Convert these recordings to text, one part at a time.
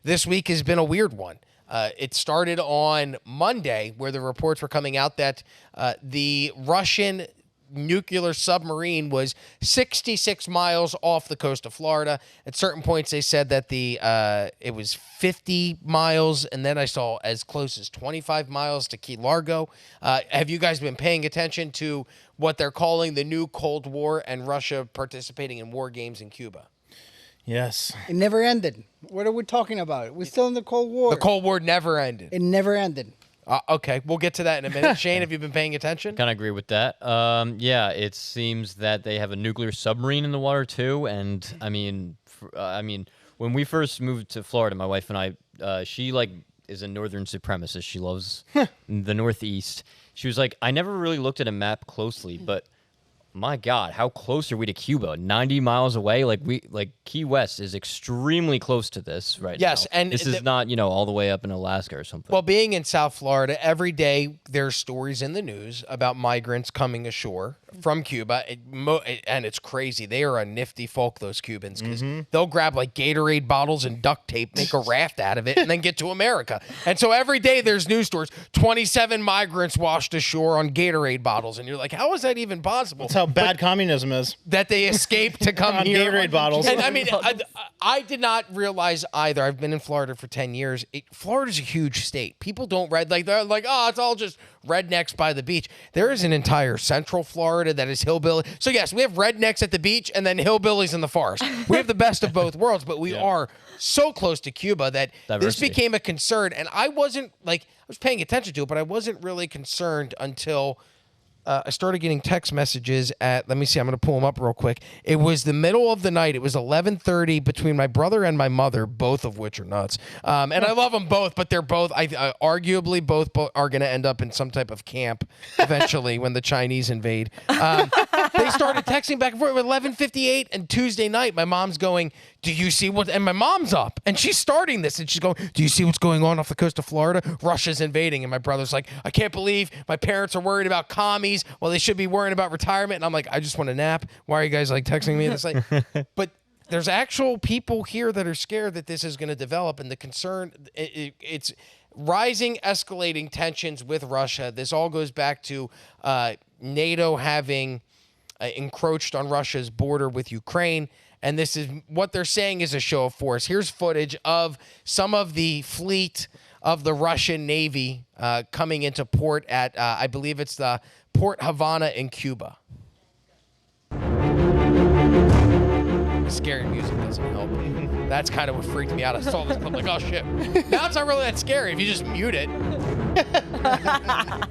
this week has been a weird one. It started on Monday where the reports were coming out that the Russian nuclear submarine was 66 miles off the coast of Florida. At certain points, they said that it was 50 miles, and then I saw as close as 25 miles to Key Largo. Have you guys been paying attention to what they're calling the new Cold War and Russia participating in war games in Cuba? Yes. It never ended. What are we talking about? We're still in the Cold War. The Cold War never ended. It never ended. Okay, we'll get to that in a minute. Shane, have you been paying attention? Kind of agree with that. Yeah, it seems that they have a nuclear submarine in the water too. And I mean, when we first moved to Florida, my wife and I, she is a northern supremacist. She loves the Northeast. She was like, I never really looked at a map closely, but my God, how close are we to Cuba? 90 miles away? Key West is extremely close to this right now. Yes, and this is not, all the way up in Alaska or something. Well, being in South Florida, every day there's stories in the news about migrants coming ashore from Cuba, and it's crazy. They are a nifty folk, those Cubans, because they'll grab Gatorade bottles and duct tape, make a raft out of it, and then get to America. And so every day there's news stories, 27 migrants washed ashore on Gatorade bottles, and you're like, how is that even possible? That's how bad communism is. That they escaped to come on here. Gatorade bottles. And I mean, I did not realize either. I've been in Florida for 10 years. Florida's a huge state. People don't they're like, oh, it's all just rednecks by the beach. There is an entire central Florida that is hillbilly. So yes, we have rednecks at the beach and then hillbillies in the forest. We have the best of both worlds, but we are so close to Cuba that this became a concern. And I wasn't I was paying attention to it, but I wasn't really concerned until I started getting text messages at, let me see, I'm going to pull them up real quick. It was the middle of the night. It was 11:30 between my brother and my mother, both of which are nuts. And I love them both, but they're both, arguably both are going to end up in some type of camp eventually when the Chinese invade. They started texting back and forth at 11:58, and Tuesday night, my mom's going, do you see what, and my mom's up, and she's starting this, and she's going, do you see what's going on off the coast of Florida? Russia's invading, and my brother's like, I can't believe my parents are worried about commies. Well, they should be worrying about retirement. And I'm like, I just want to nap. Why are you guys texting me this late? But there's actual people here that are scared that this is going to develop, and the concern, it's rising, escalating tensions with Russia. This all goes back to NATO having encroached on Russia's border with Ukraine. And this is what they're saying is a show of force. Here's footage of some of the fleet of the Russian Navy coming into port at, I believe it's the Port Havana in Cuba. Scary music doesn't help. That's kind of what freaked me out. I saw this, I'm like, oh shit. Now it's not really that scary if you just mute it.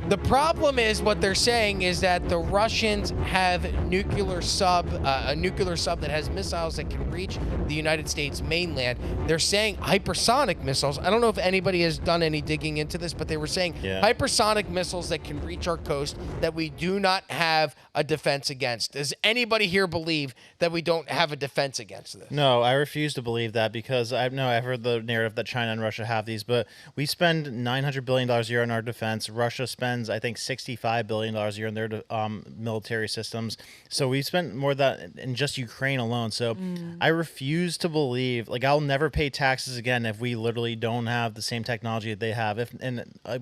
The problem is what they're saying is that the Russians have a nuclear sub that has missiles that can reach the United States mainland. They're saying hypersonic missiles. I don't know if anybody has done any digging into this, but they were saying hypersonic missiles that can reach our coast that we do not have a defense against. Does anybody here believe that we don't have a defense against this? No, I refuse to believe that because I've heard the narrative that China and Russia have these, but we spend $900 billion a year on our defense. Russia spends, I think, $65 billion a year in their military systems. So we spent more of that in just Ukraine alone. So I refuse to believe, I'll never pay taxes again if we literally don't have the same technology that they have.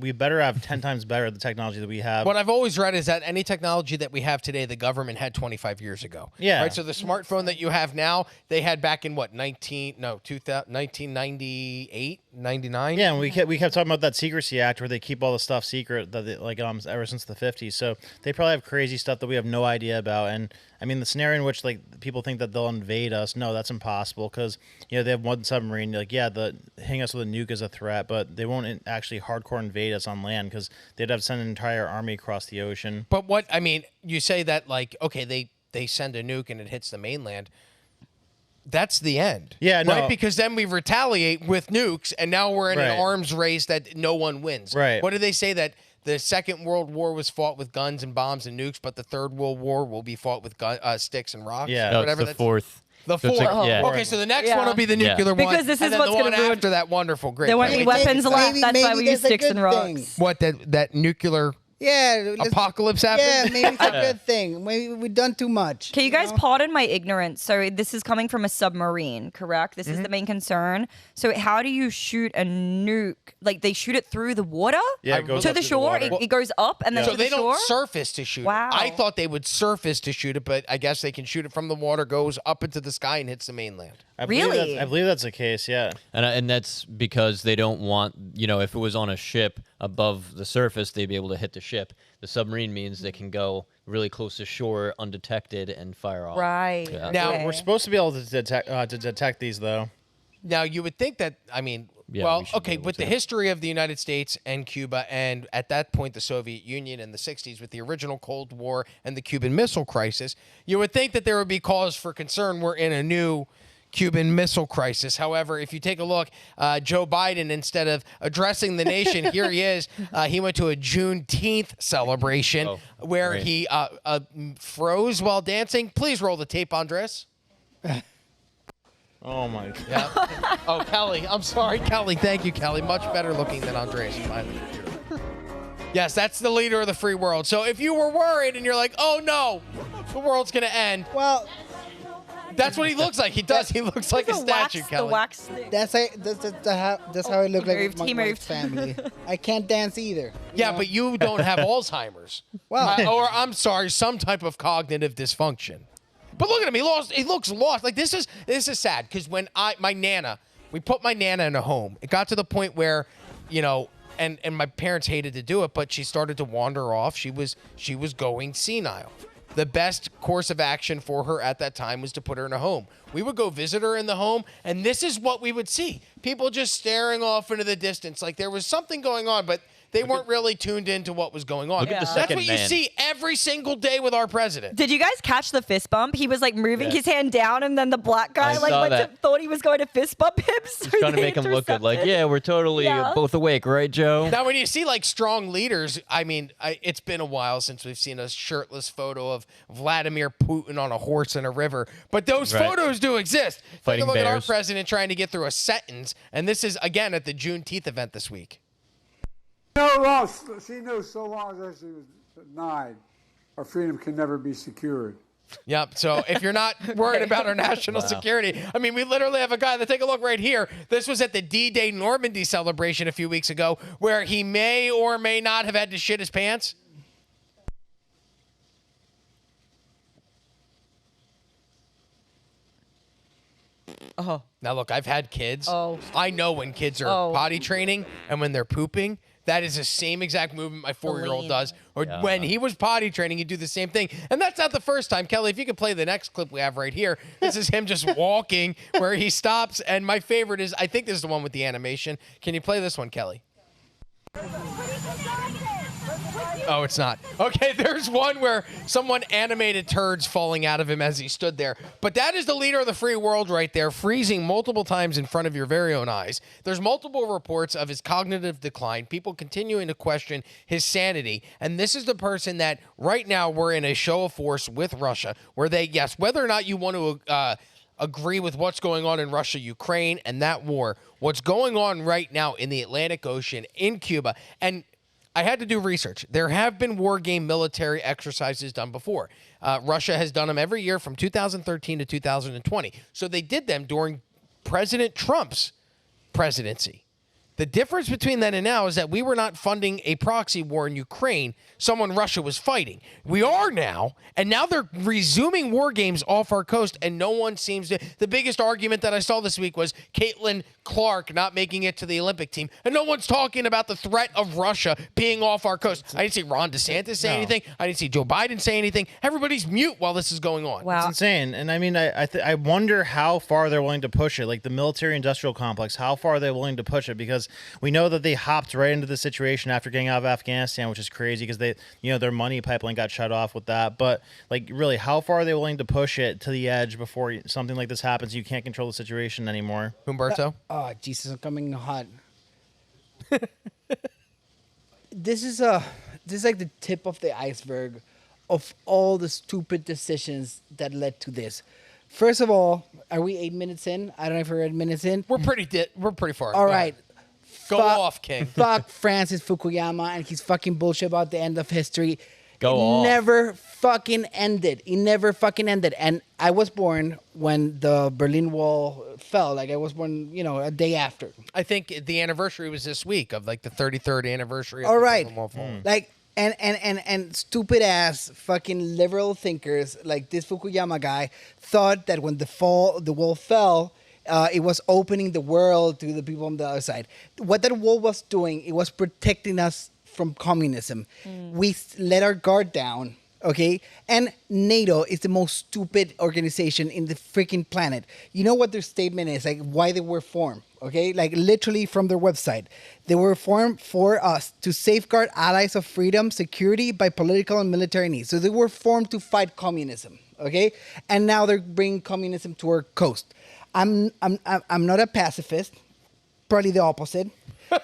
We better have 10 times better the technology that we have. What I've always read is that any technology that we have today, the government had 25 years ago. Yeah. Right. So the smartphone that you have now, they had back in 1998, 99. Yeah, and we kept talking about that Secrecy Act where they keep all the stuff secret that they, ever since the 50s. So they probably have crazy stuff that we have no idea about. And I mean, the scenario in which people think that they'll invade us, no, that's impossible because they have one submarine. Hitting us with a nuke is a threat, but they won't actually hardcore invade us on land because they'd have to send an entire army across the ocean. But you say that okay, they send a nuke and it hits the mainland. That's the end. Yeah, no. Right? Because then we retaliate with nukes, and now we're in an arms race that no one wins. Right. What did they say? That the Second World War was fought with guns and bombs and nukes, but the Third World War will be fought with sticks and rocks? Yeah. No, it's the fourth. The fourth. Okay, so the next one will be the nuclear one. Because this is what's going to ruin after that wonderful, great. There won't be weapons left. That's why we use sticks and rocks. What, that nuclear Yeah. Apocalypse happens. Yeah, maybe it's a good thing. Maybe we've done too much. Okay, you guys know? pardon my ignorance. So this is coming from a submarine, correct? This is the main concern. So how do you shoot a nuke? Like they shoot it through the water? Yeah, it goes to up the through shore. water. It goes up and then So to they the shore. don't surface to shoot Wow. it. I thought they would surface to shoot it, but I guess they can shoot it from the water, goes up into the sky, and hits the mainland. I believe Really? I believe that's the case. Yeah. And that's because they don't want, if it was on a ship above the surface, they'd be able to hit the ship. The submarine means they can go really close to shore undetected and fire off. Right. Yeah. Now, okay. We're supposed to be able to detect these though. Now, you would think that, Yeah, we well, should be okay, able with the to. history of the United States and Cuba, and at that point, the Soviet Union in the 60s with the original Cold War and the Cuban Missile Crisis, you would think that there would be cause for concern. We're in a new Cuban Missile Crisis. However, if you take a look, Joe Biden, instead of addressing the nation, here he is. He went to a Juneteenth celebration where great. he froze while dancing. Please roll the tape, Andres. Oh my god. Yeah. Oh, Kelly. I'm sorry, Kelly. Thank you, Kelly. Much better looking than Andres. Finally. Yes, that's the leader of the free world. So if you were worried and you're like, oh no, the world's going to end, Well, that's what he looks like. He does. He looks like a the statue, wax, Kelly. The wax thing. that's how I look like moved, with he my moved. family. I can't dance either. Yeah, but you don't have Alzheimer's. Well- Or I'm sorry, some type of cognitive dysfunction. But look at him. He looks lost. Like this is sad because when we put my Nana in a home. It got to the point where, and my parents hated to do it, but she started to wander off. She was going senile. The best course of action for her at that time was to put her in a home. We would go visit her in the home, and this is what we would see. People just staring off into the distance like there was something going on, but they weren't really tuned into what was going on. Look at the That's second what you man. see every single day with our president. Did you guys catch the fist bump? He was like moving Yeah. his hand down, and then the black guy I like saw went that. thought he was going to fist bump him. So Trying to they make him look good. Like, intercepted. yeah, we're totally Yeah. both awake, right, Joe? Now, when you see like strong leaders, I mean, it's been a while since we've seen a shirtless photo of Vladimir Putin on a horse in a river, but those Right. photos do exist. Take Fighting a look at our bears. president trying to get through a sentence, and this is again at the Juneteenth event this week. She knew so long as she was 9, our freedom can never be secured. Yep. So if you're not worried about our national security, I mean, we literally have a guy that take a look right here. This was at the D-Day Normandy celebration a few weeks ago, where he may or may not have had to shit his pants. Oh. Now, look, I've had kids. Oh. I know when kids are Oh. potty training and when they're pooping. That is the same exact movement my 4-year-old Lean. does. Or when he was potty training, he'd do the same thing. And that's not the first time. Kelly, if you could play the next clip we have right here, this is him just walking where he stops. And my favorite is, I think this is the one with the animation. Can you play this one, Kelly? Oh, it's not. Okay, there's one where someone animated turds falling out of him as he stood there. But that is the leader of the free world right there, freezing multiple times in front of your very own eyes. There's multiple reports of his cognitive decline, people continuing to question his sanity. And this is the person that right now we're in a show of force with Russia, where they, yes, whether or not you want to agree with what's going on in Russia, Ukraine, and that war, what's going on right now in the Atlantic Ocean, in Cuba, and I had to do research. There have been war game military exercises done before. Russia has done them every year from 2013 to 2020. So they did them during President Trump's presidency. The difference between then and now is that we were not funding a proxy war in Ukraine, someone Russia was fighting. We are now, and now they're resuming war games off our coast, and no one seems to. The biggest argument that I saw this week was Caitlin Clark not making it to the Olympic team, and no one's talking about the threat of Russia being off our coast. I didn't see Ron DeSantis say anything. I didn't see Joe Biden say anything. Everybody's mute while this is going on. Wow. It's insane. And I mean, I wonder how far they're willing to push it. Like the military-industrial complex, how far are they willing to push it? Because we know that they hopped right into the situation after getting out of Afghanistan, which is crazy because they, their money pipeline got shut off with that. But like, really, how far are they willing to push it to the edge before something like this happens? You can't control the situation anymore. Humberto? Oh, Jesus, I'm coming hot. This is like the tip of the iceberg of all the stupid decisions that led to this. First of all, are we 8 minutes in? I don't know if we're 8 minutes in. We're pretty far. All Go right. ahead. Go off, King. Fuck Francis Fukuyama and his fucking bullshit about the end of history. Go it off. never fucking ended. It never fucking ended. And I was born when the Berlin Wall fell. Like I was born, a day after. I think the anniversary was this week of like the 33rd anniversary of All the right. Berlin Wall falling. Like and stupid ass fucking liberal thinkers like this Fukuyama guy thought that when the wall fell, it was opening the world to the people on the other side. What that wall was doing, it was protecting us from communism. We let our guard down, okay? And NATO is the most stupid organization in the freaking planet. You know what their statement is, like why they were formed, okay? Like literally from their website. They were formed for us to safeguard allies of freedom, security by political and military needs. So they were formed to fight communism, okay? And now they're bringing communism to our coast. I'm not a pacifist, probably the opposite,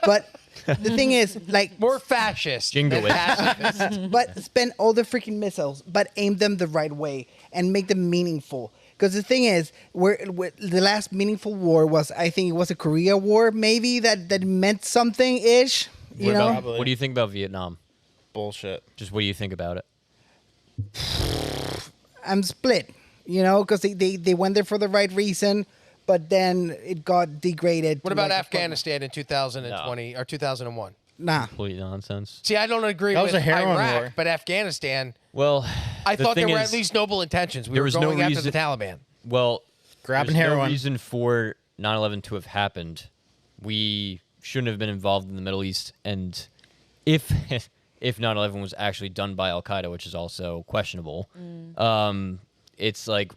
but the thing is, like, More fascist. Jingle than it. pacifist. but spend all the freaking missiles, but aim them the right way and make them meaningful. Because the thing is, the last meaningful war was, I think it was a Korea War, maybe that meant something ish. You know, Probably. What do you think about Vietnam? Bullshit. Just what do you think about it? I'm split. Because they went there for the right reason, but then it got degraded. What to about like a Afghanistan in 2020 or 2001? Nah. Complete nonsense. See, I don't agree That with was a heroin Iraq, war. but Afghanistan, Well, I the thought there thing were is, at least noble intentions. We there were was no going after the reason- Taliban. Well, Grabbing there's heroin. no reason for 9/11 to have happened. We shouldn't have been involved in the Middle East, and if 9/11 was actually done by Al Qaeda, which is also questionable, it's like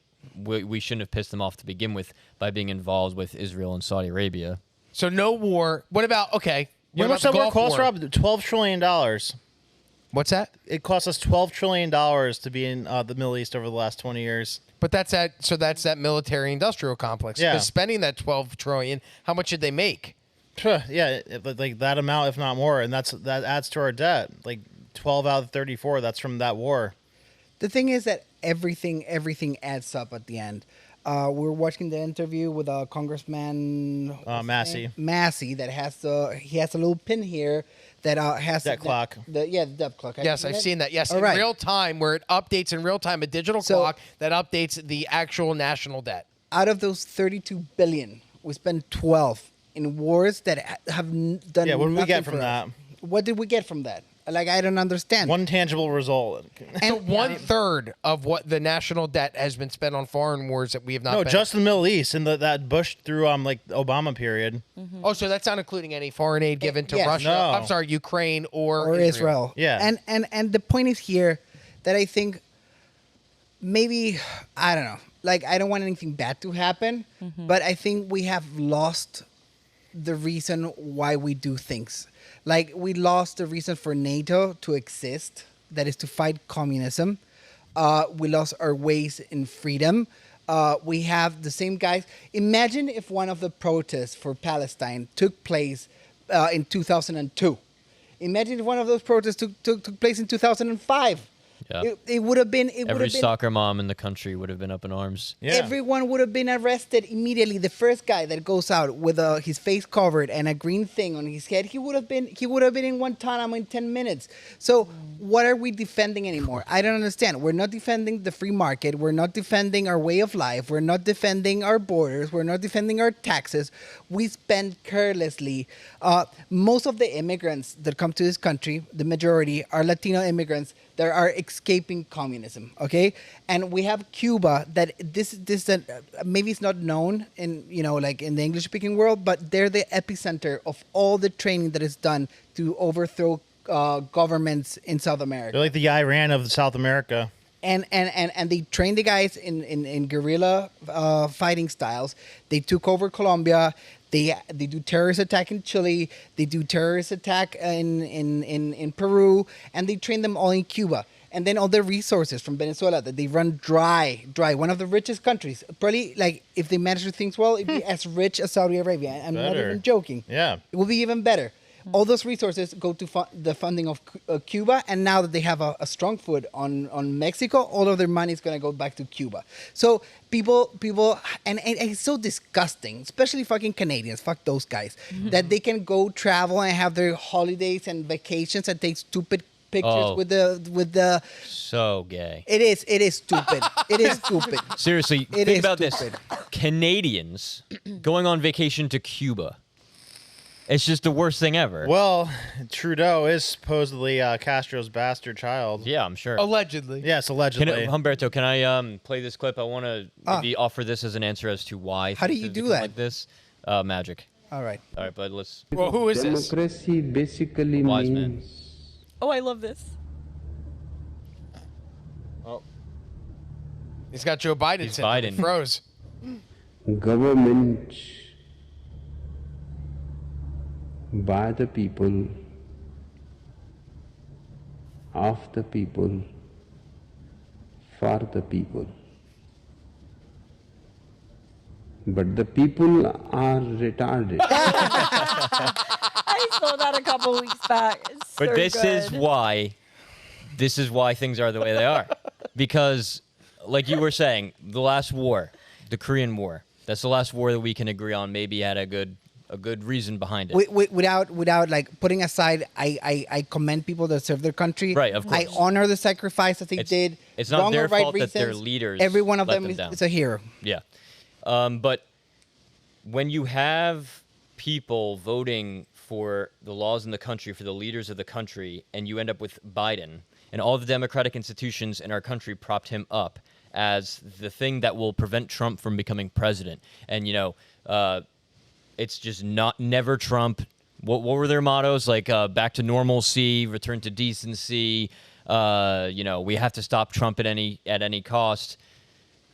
we shouldn't have pissed them off to begin with by being involved with Israel and Saudi Arabia. So no war. What about, okay. You What know how much about that the war Gulf cost, War? Rob? $12 trillion. What's that? It cost us $12 trillion to be in the Middle East over the last 20 years. But that's that military industrial complex. Yeah. Because spending that $12 trillion, how much did they make? Yeah, like that amount, if not more, and that adds to our debt. Like 12 out of 34, that's from that war. The thing is that everything adds up at the end. We're watching the interview with Congressman what's his Massey. name? Massey that has a little pin here that has Debt clock. The debt clock. Yes, I've seen that. Yes, All in right. real time, where it updates in real time, a digital So- clock that updates the actual national debt. Out of those 32 billion, we spent 12 in wars that have done. Yeah, what did we nothing get for from us. that? What did we get from that? Like, I don't understand. One tangible result. So 1/3 of what the national debt has been spent on foreign wars that we have not. No, been. just in the Middle East and that Bush through like the Obama period. Oh, so that's not including any foreign aid given to yes. Russia. No. I'm sorry, Ukraine or Israel. Yeah. And the point is here that I think maybe, I don't know, like I don't want anything bad to happen, but I think we have lost the reason why we do things. Like we lost the reason for NATO to exist, that is to fight communism. We lost our ways in freedom. We have the same guys. Imagine if one of the protests for Palestine took place in 2002. Imagine if one of those protests took place in 2005. Yeah. It would have been. Every soccer mom in the country would have been up in arms. Yeah. Everyone would have been arrested immediately. The first guy that goes out with his face covered and a green thing on his head, he would have been in Guantanamo in 10 minutes. So what are we defending anymore? I don't understand. We're not defending the free market. We're not defending our way of life. We're not defending our borders. We're not defending our taxes. We spend carelessly. Most of the immigrants that come to this country, the majority, are Latino immigrants that are escaping communism, okay? And we have Cuba that this maybe it's not known in, like in the English-speaking world, but they're the epicenter of all the training that is done to overthrow governments in South America. They're like the Iran of South America. And they train the guys in guerrilla fighting styles. They took over Colombia. They do terrorist attack in Chile. They do terrorist attack in Peru, and they train them all in Cuba. And then all the resources from Venezuela that they run dry. One of the richest countries. Probably, like, if they manage things well, it'd be as rich as Saudi Arabia. I'm not Better. even joking. Yeah. It will be even better. All those resources go to the funding of Cuba, and now that they have a strong foot on Mexico, all of their money is going to go back to Cuba. So people, and it's so disgusting, especially fucking Canadians, fuck those guys, that they can go travel and have their holidays and vacations and take stupid pictures with the. So gay. It is stupid. It is stupid. Seriously, It think is about stupid. this. Canadians going on vacation to Cuba. It's just the worst thing ever. Well, Trudeau is supposedly Castro's bastard child. Yeah, I'm sure. Allegedly. Yes, allegedly. Humberto, can I play this clip? I want to maybe offer this as an answer as to why. How do things you have do become that? Like this, magic. All right. All right, bud. Let's. Well, who is this? Democracy basically Wise man. means Oh, I love this. Oh, He's got Joe Biden. He's sitting there. Biden. Froze. government by the people, of the people, for the people. But the people are retarded. I saw that a couple weeks back. It's but so this is good. why. This is why things are the way they are, because, like you were saying, the last war, the Korean War. That's the last war that we can agree on. Maybe had a good reason behind it. Without like putting aside, I commend people that serve their country. Right, of I course. honor the sacrifice that they did. It's not Wrong their or right fault that their reasons, leaders Every one of let them them is, down. is a hero. Yeah. But when you have people voting for the laws in the country, for the leaders of the country, and you end up with Biden, and all the democratic institutions in our country propped him up as the thing that will prevent Trump from becoming president. And, it's just never Trump. What were their mottos? Like, back to normalcy, return to decency. We have to stop Trump at any cost.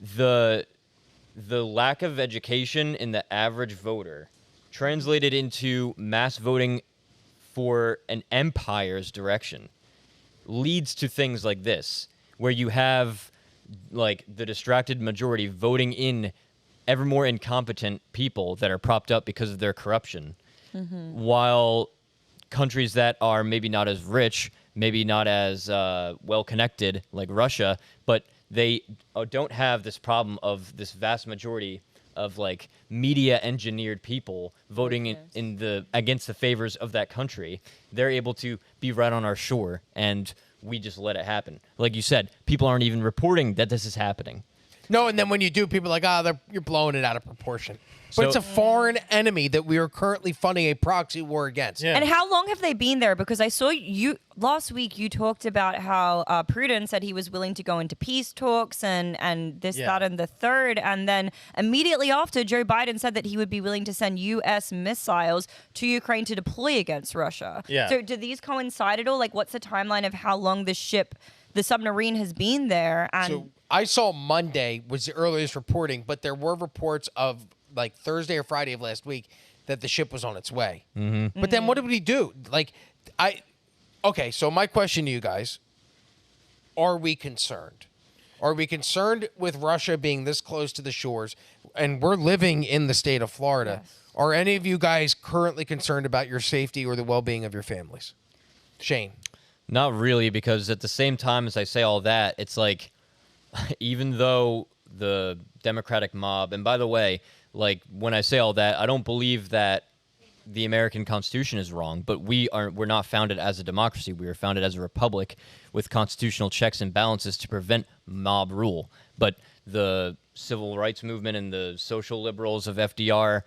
The lack of education in the average voter translated into mass voting for an empire's direction leads to things like this, where you have like the distracted majority voting in ever more incompetent people that are propped up because of their corruption, while countries that are maybe not as rich, maybe not as well connected, like Russia, but they don't have this problem of this vast majority of like media engineered people voting against the favors of that country. They're able to be right on our shore, and we just let it happen. Like you said, people aren't even reporting that this is happening. No, and then when you do, people are like, you're blowing it out of proportion. But So- it's a foreign enemy that we are currently funding a proxy war against. Yeah. And how long have they been there? Because I saw you last week. You talked about how Putin said he was willing to go into peace talks and this, Yeah. that, and the third. And then immediately after, Joe Biden said that he would be willing to send U.S. missiles to Ukraine to deploy against Russia. Yeah. So do these coincide at all? Like, what's the timeline of how long the submarine, has been there? And So I saw Monday was the earliest reporting, but there were reports of like Thursday or Friday of last week that the ship was on its way. Mm-hmm. But then what did we do? Okay, so my question to you guys, are we concerned? Are we concerned with Russia being this close to the shores? And we're living in the state of Florida. Yes. Are any of you guys currently concerned about your safety or the well-being of your families? Shane. Not really, because at the same time as I say all that, it's like, even though the Democratic mob, and by the way, like when I say all that, I don't believe that the American Constitution is wrong, but we're not founded as a democracy. We were founded as a republic with constitutional checks and balances to prevent mob rule. But the civil rights movement and the social liberals of FDR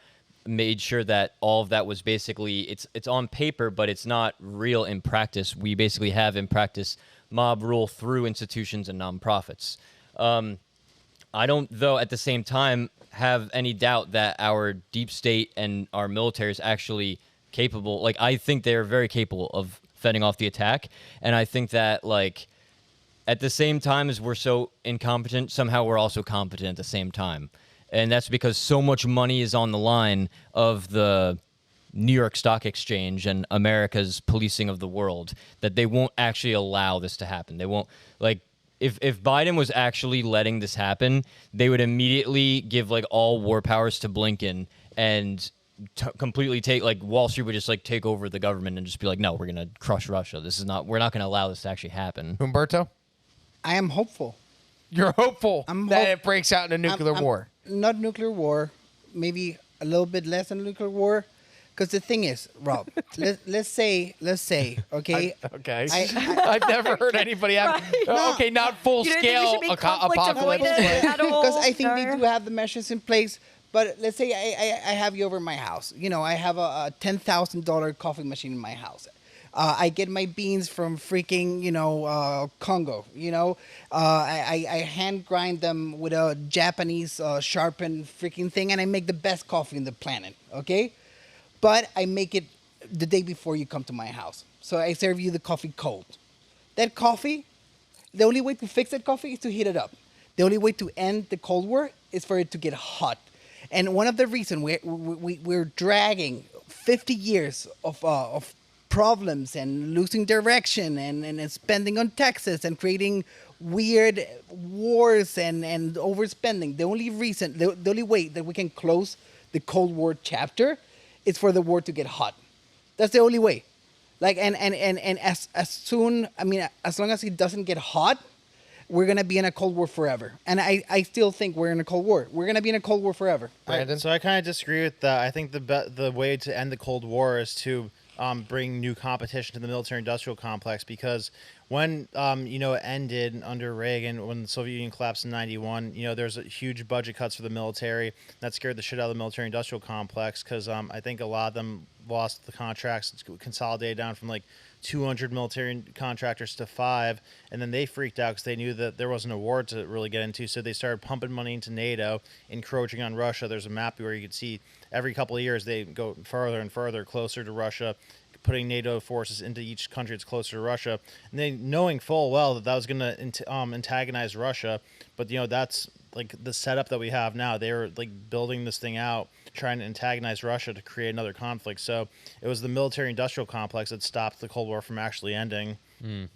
made sure that all of that was basically, it's on paper, but it's not real in practice. We basically have in practice mob rule through institutions and nonprofits. I don't, though, at the same time, have any doubt that our deep state and our military is actually capable. Like, I think they're very capable of fending off the attack. And I think that, like, at the same time as we're so incompetent, somehow we're also competent at the same time. And that's because so much money is on the line of the New York Stock Exchange and America's policing of the world that they won't actually allow this to happen. They won't, like, if Biden was actually letting this happen, they would immediately give like all war powers to Blinken, and completely take like Wall Street would just like take over the government and just be like, no, we're gonna crush Russia. We're not gonna allow this to actually happen. Humberto, I am hopeful. you're hopeful I'm that hope- it breaks out in a nuclear war. Not nuclear war, maybe a little bit less than nuclear war. Because the thing is, Rob, let's say, okay. Okay. I- I've never heard anybody have. Okay, not full You don't think we scale should be conflict apocalypse. avoidant at all? Because I think No? they do have the measures in place. But let's say I have you over my house. You know, I have a $10,000 coffee machine in my house. I get my beans from freaking, Congo. I hand grind them with a Japanese sharpened freaking thing, and I make the best coffee on the planet. Okay, but I make it the day before you come to my house, so I serve you the coffee cold. That coffee, the only way to fix that coffee is to heat it up. The only way to end the Cold War is for it to get hot. And one of the reasons we're dragging 50 years of problems and losing direction and spending on taxes and creating weird wars and overspending. The only reason, the only way that we can close the Cold War chapter is for the war to get hot. That's the only way. Like and as soon, I mean, as long as it doesn't get hot, we're gonna be in a Cold War forever. And I still think we're in a Cold War. We're gonna be in a Cold War forever. Brandon? So I kind of disagree with that. I think the way to end the Cold War is to bring new competition to the military-industrial complex, because when it ended under Reagan, when the Soviet Union collapsed in '91, there's a huge budget cuts for the military. That scared the shit out of the military-industrial complex, because I think a lot of them lost the contracts, consolidated down from like 200 military contractors to 5, and then they freaked out because they knew that there wasn't a war to really get into, so they started pumping money into NATO, encroaching on Russia. There's a map where you could see every couple of years they go further and further, closer to Russia, putting NATO forces into each country that's closer to Russia, and they knowing full well that was going to antagonize Russia. But that's like the setup that we have now. They were like building this thing out, trying to antagonize Russia to create another conflict. So it was the military-industrial complex that stopped the Cold War from actually ending.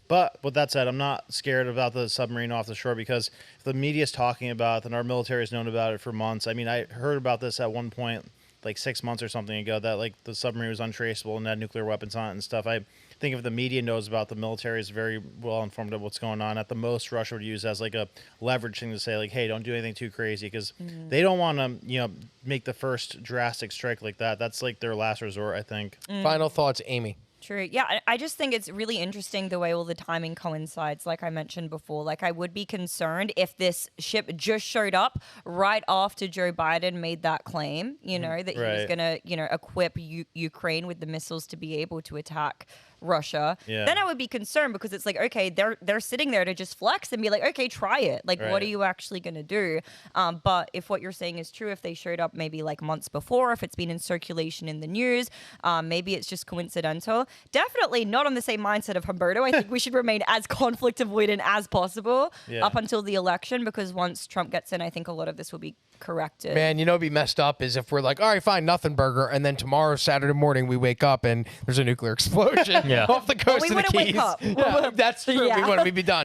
But with that said, I'm not scared about the submarine off the shore, because if the media's talking about it, and our military has known about it for months. I mean, I heard about this at one point, like 6 months or something ago, that like the submarine was untraceable and had nuclear weapons on it and stuff. I think if the media knows about, the military is very well informed of what's going on. At the most, Russia would use as like a leverage thing to say like, hey, don't do anything too crazy, because they don't want to make the first drastic strike like that. That's like their last resort, I think. Final thoughts, Amy. True. Yeah, I just think it's really interesting the way all the timing coincides. Like I mentioned before, like I would be concerned if this ship just showed up right after Joe Biden made that claim, that he was Right. going to, equip Ukraine with the missiles to be able to attack Russia. Yeah. Then I would be concerned, because it's like, okay, they're sitting there to just flex and be like, okay, try it. Like, what Right. are you actually going to do? But if what you're saying is true, if they showed up maybe like months before, if it's been in circulation in the news, maybe it's just coincidental. Definitely not on the same mindset of Humberto. I think we should remain as conflict avoidant as possible up until the election, because once Trump gets in, I think a lot of this will be corrected. Man, what'd be messed up is if we're like, all right, fine, nothing burger, and then tomorrow, Saturday morning, we wake up and there's a nuclear explosion Yeah. off the coast we of the wouldn't wake Keys. up. Yeah, that's true. Yeah. We'd be done.